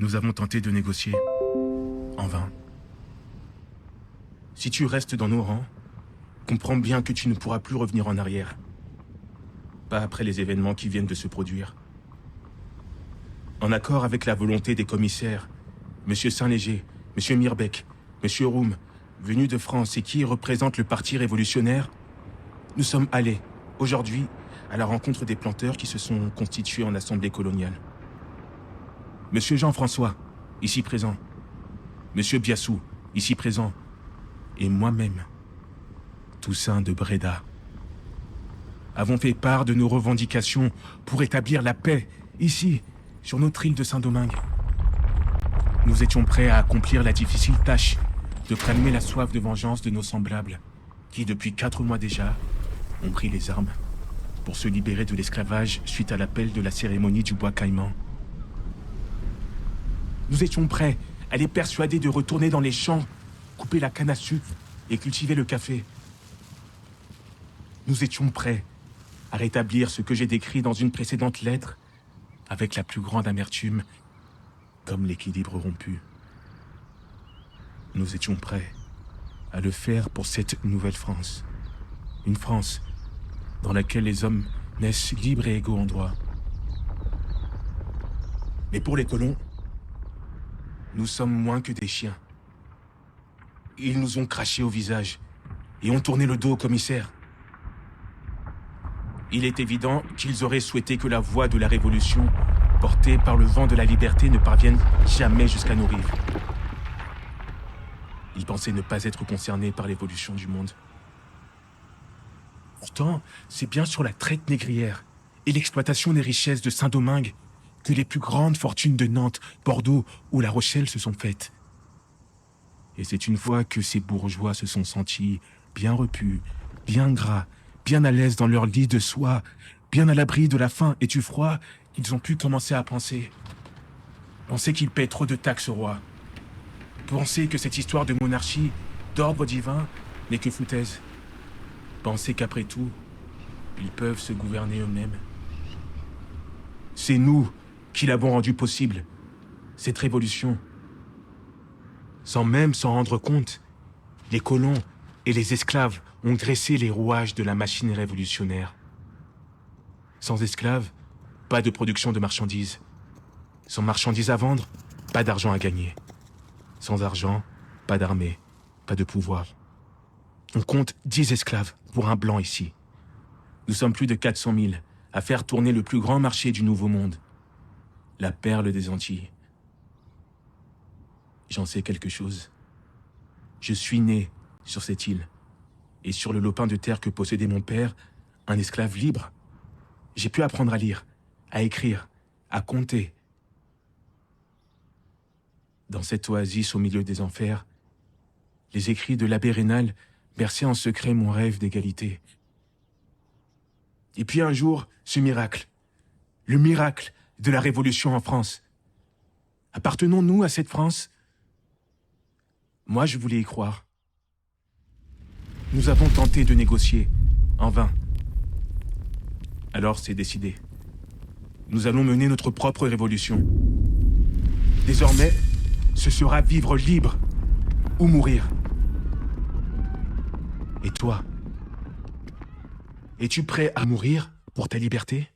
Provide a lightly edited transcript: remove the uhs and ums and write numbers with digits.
Nous avons tenté de négocier. En vain. Si tu restes dans nos rangs, comprends bien que tu ne pourras plus revenir en arrière. Pas après les événements qui viennent de se produire. En accord avec la volonté des commissaires, M. Saint-Léger, M. Mirbeck, M. Roum, venus de France et qui représentent le parti révolutionnaire, nous sommes allés, aujourd'hui, à la rencontre des planteurs qui se sont constitués en assemblée coloniale. M. Jean-François, ici présent, M. Biassou, ici présent, et moi-même, Toussaint de Bréda, avons fait part de nos revendications pour établir la paix, ici, sur notre île de Saint-Domingue. Nous étions prêts à accomplir la difficile tâche de calmer la soif de vengeance de nos semblables, qui, depuis 4 mois déjà, ont pris les armes pour se libérer de l'esclavage suite à l'appel de la cérémonie du bois caïman. Nous étions prêts à les persuader de retourner dans les champs, couper la canne à sucre et cultiver le café. Nous étions prêts à rétablir ce que j'ai décrit dans une précédente lettre avec la plus grande amertume, comme l'équilibre rompu. Nous étions prêts à le faire pour cette nouvelle France. Une France dans laquelle les hommes naissent libres et égaux en droit. Mais pour les colons, nous sommes moins que des chiens. Ils nous ont craché au visage et ont tourné le dos au commissaire. Il est évident qu'ils auraient souhaité que la voix de la révolution, portée par le vent de la liberté, ne parvienne jamais jusqu'à nos rives. Ils pensaient ne pas être concernés par l'évolution du monde. Pourtant, c'est bien sur la traite négrière et l'exploitation des richesses de Saint-Domingue que les plus grandes fortunes de Nantes, Bordeaux ou La Rochelle se sont faites. Et c'est une fois que ces bourgeois se sont sentis bien repus, bien gras, bien à l'aise dans leur lit de soie, bien à l'abri de la faim et du froid, qu'ils ont pu commencer à penser. Penser qu'ils paient trop de taxes au roi. Penser que cette histoire de monarchie, d'ordre divin, n'est que foutaise. Penser qu'après tout, ils peuvent se gouverner eux-mêmes. C'est nous qui l'avons rendu possible, cette révolution. Sans même s'en rendre compte, les colons et les esclaves ont dressé les rouages de la machine révolutionnaire. Sans esclaves, pas de production de marchandises. Sans marchandises à vendre, pas d'argent à gagner. Sans argent, pas d'armée, pas de pouvoir. On compte 10 esclaves pour un blanc ici. Nous sommes plus de 400 000 à faire tourner le plus grand marché du Nouveau Monde. La perle des Antilles. J'en sais quelque chose. Je suis né sur cette île. Et sur le lopin de terre que possédait mon père, un esclave libre. J'ai pu apprendre à lire, à écrire, à compter. Dans cette oasis au milieu des enfers, les écrits de l'abbé Raynal berçaient en secret mon rêve d'égalité. Et puis un jour, ce miracle, le miracle de la Révolution en France. Appartenons-nous à cette France ? Moi, je voulais y croire. Nous avons tenté de négocier, en vain. Alors c'est décidé. Nous allons mener notre propre révolution. Désormais, ce sera vivre libre ou mourir. Et toi ? Es-tu prêt à mourir pour ta liberté ?